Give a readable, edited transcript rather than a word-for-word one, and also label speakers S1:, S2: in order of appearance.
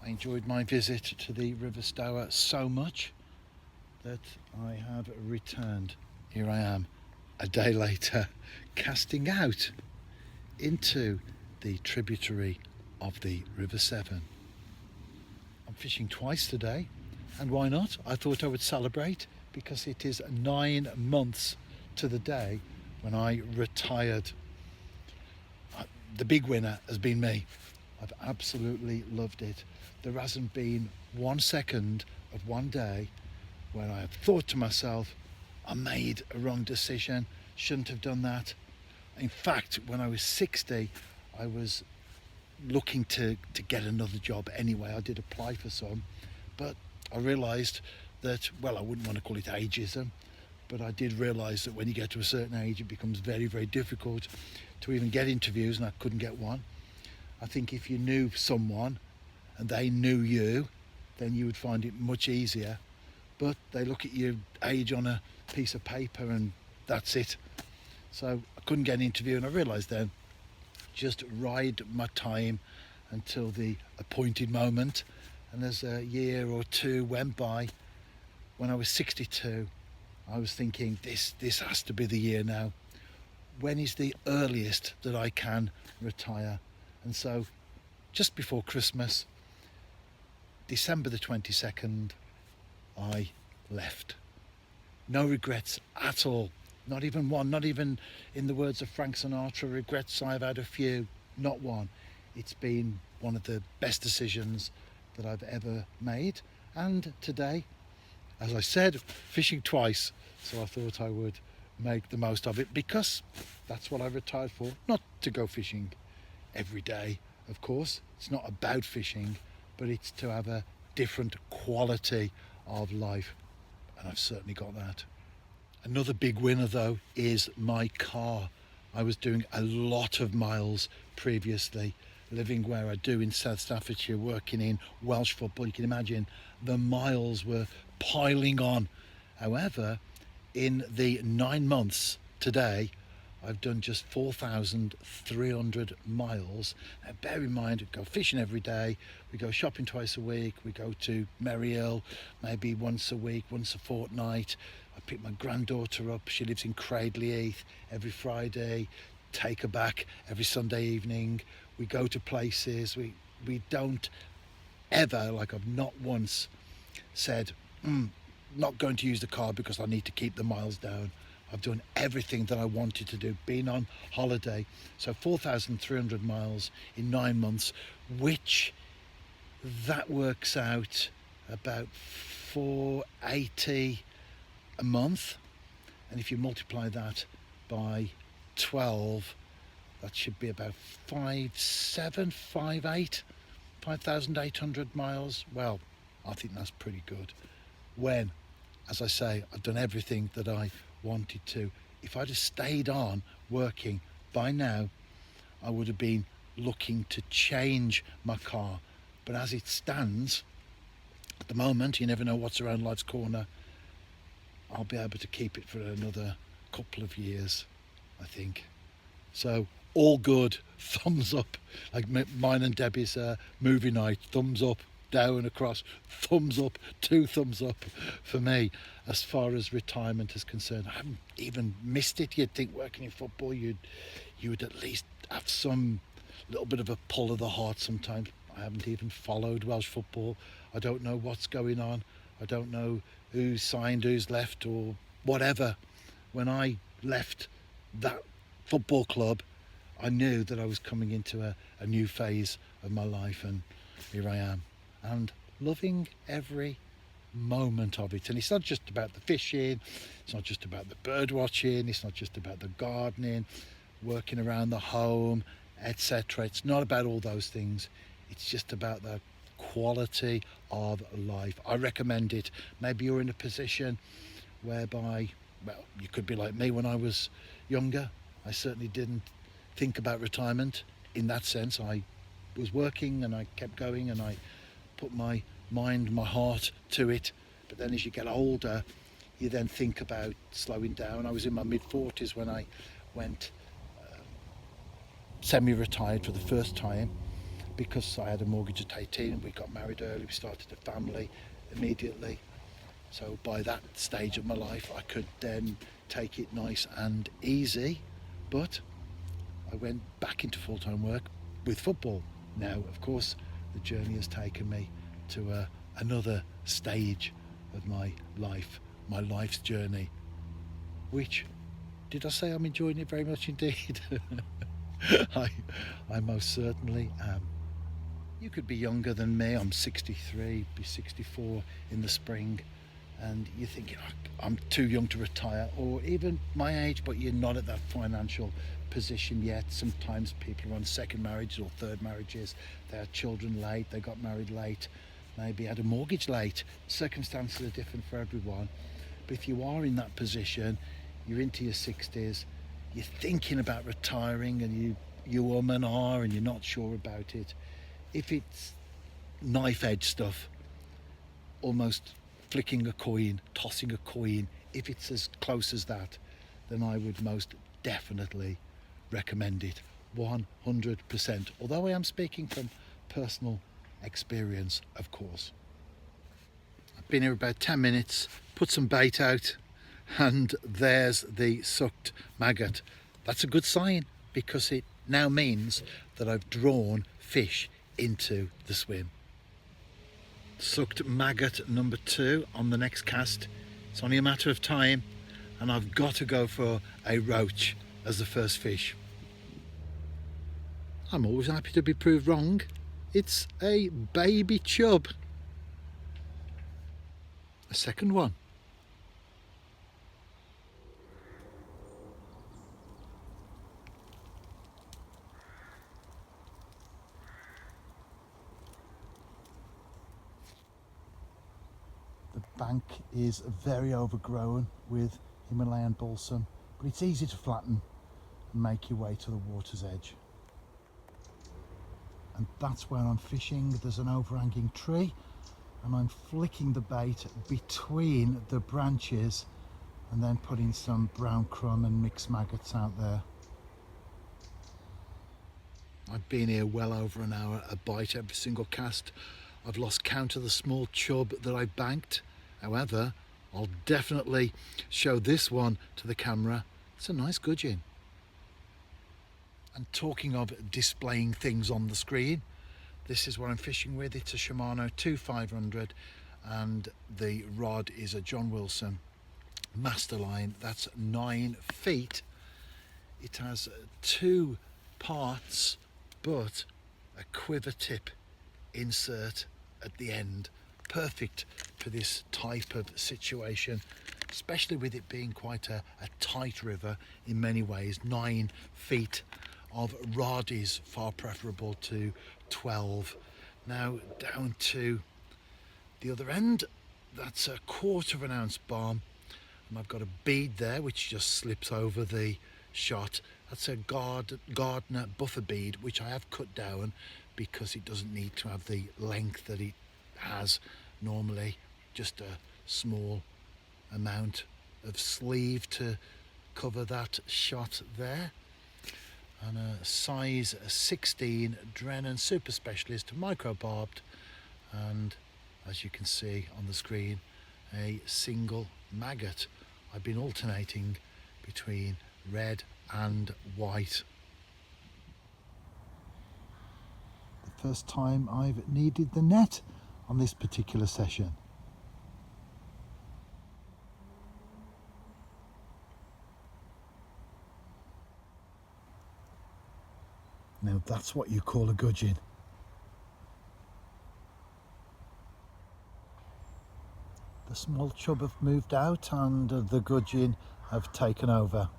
S1: I enjoyed my visit to the River Stour so much that I have returned. Here I am, a day later, casting out into the tributary of the River Severn. I'm fishing twice today, and why not? I thought I would celebrate because it is 9 months to the day when I retired. The big winner has been me. I've absolutely loved it. There hasn't been 1 second of one day when I have thought to myself, I made a wrong decision, shouldn't have done that. In fact, when I was 60, I was looking to get another job anyway. I did apply for some, but I realised that, well, I wouldn't want to call it ageism, but I did realise that when you get to a certain age, it becomes very, very difficult to even get interviews, and I couldn't get one. I think if you knew someone and they knew you, then you would find it much easier. But they look at your age on a piece of paper and that's it. So I couldn't get an interview, and I realised then, just ride my time until the appointed moment. And as a year or two went by, when I was 62, I was thinking, this has to be the year now. When is the earliest that I can retire? And so just before Christmas, December the 22nd, I left. No regrets at all. Not even one. Not even, in the words of Frank Sinatra, regrets. I've had a few. Not one. It's been one of the best decisions that I've ever made. And today, as I said, fishing twice. So I thought I would make the most of it because that's what I retired for. Not to go fishing every day, of course. It's not about fishing, but it's to have a different quality of life. And I've certainly got that. Another big winner though is my car. I was doing a lot of miles previously, living where I do in South Staffordshire, working in Welsh football. You can imagine the miles were piling on. However, in the 9 months today, I've done just 4,300 miles. Now bear in mind, I go fishing every day, we go shopping twice a week, we go to Merrihill maybe once a week, once a fortnight. I pick my granddaughter up, she lives in Cradley Heath, every Friday, take her back every Sunday evening. We go to places, we don't ever, like I've not once said, not going to use the car because I need to keep the miles down. I've done everything that I wanted to do, been on holiday. So 4,300 miles in 9 months, which that works out about 480 a month. And if you multiply that by 12, that should be about 5,800 miles. Well, I think that's pretty good. When, as I say, I've done everything that I wanted to. If I'd have stayed on working by now, I would have been looking to change my car. But as it stands, at the moment, you never know what's around life's corner. I'll be able to keep it for another couple of years, I think. So all good, thumbs up, like mine and Debbie's movie night, thumbs up, down, across, thumbs up, 2 thumbs up for me. As far as retirement is concerned, I haven't even missed it. You'd think working in football, you would at least have some little bit of a pull of the heart sometimes. I haven't even followed Welsh football. I don't know what's going on. I don't know who's signed, who's left, or whatever. When I left that football club, I knew that I was coming into a new phase of my life, and here I am, and loving every moment of it. And it's not just about the fishing, it's not just about the bird watching, it's not just about the gardening, working around the home, etc. It's not about all those things. It's just about the quality of life. I recommend it. Maybe you're in a position whereby, well, you could be like me when I was younger. I certainly didn't think about retirement in that sense. I was working and I kept going and I put my mind, my heart to it. But then as you get older, you then think about slowing down. I was in my mid-40s when I went semi-retired for the first time, because I had a mortgage at 18, we got married early, we started a family immediately. So by that stage of my life, I could then take it nice and easy. But I went back into full-time work with football. Now, of course, the journey has taken me to another stage of my life's journey, which, did I say I'm enjoying it very much indeed? I most certainly am. You could be younger than me. I'm 63, be 64 in the spring, and you think, I'm too young to retire, or even my age, but you're not at that financial position yet. Sometimes people are on second marriages or third marriages. They had children late, they got married late, maybe had a mortgage late. Circumstances are different for everyone. But if you are in that position, you're into your 60s, you're thinking about retiring, and you woman are, and you're not sure about it. If it's knife edge stuff, almost flicking a coin, tossing a coin, if it's as close as that, then I would most definitely recommend it 100%. Although I am speaking from personal experience, of course. I've been here about 10 minutes, put some bait out, and there's the sucked maggot. That's a good sign, because it now means that I've drawn fish into the swim. Sucked maggot number 2 on the next cast. It's only a matter of time, and I've got to go for a roach as the first fish. I'm always happy to be proved wrong. It's a baby chub. A second one. The bank is very overgrown with Himalayan balsam, but it's easy to flatten and make your way to the water's edge. And that's where I'm fishing. There's an overhanging tree, and I'm flicking the bait between the branches and then putting some brown crumb and mixed maggots out there. I've been here well over an hour, a bite every single cast. I've lost count of the small chub that I banked. However, I'll definitely show this one to the camera. It's a nice gudgeon. And talking of displaying things on the screen, this is what I'm fishing with. It's a Shimano 2500, and the rod is a John Wilson master line. That's 9 feet. It has 2 parts, but a quiver tip insert at the end. Perfect for this type of situation, especially with it being quite a tight river in many ways. 9 feet of rod is far preferable to 12. Now down to the other end, that's a 1/4 ounce barb, and I've got a bead there which just slips over the shot. That's a Gardner buffer bead, which I have cut down because it doesn't need to have the length that it has normally. Just a small amount of sleeve to cover that shot there. And a size 16 Drennan Super Specialist micro barbed, and as you can see on the screen, a single maggot. I've been alternating between red and white. The first time I've needed the net on this particular session. Now that's what you call a gudgeon. The small chub have moved out and the gudgeon have taken over.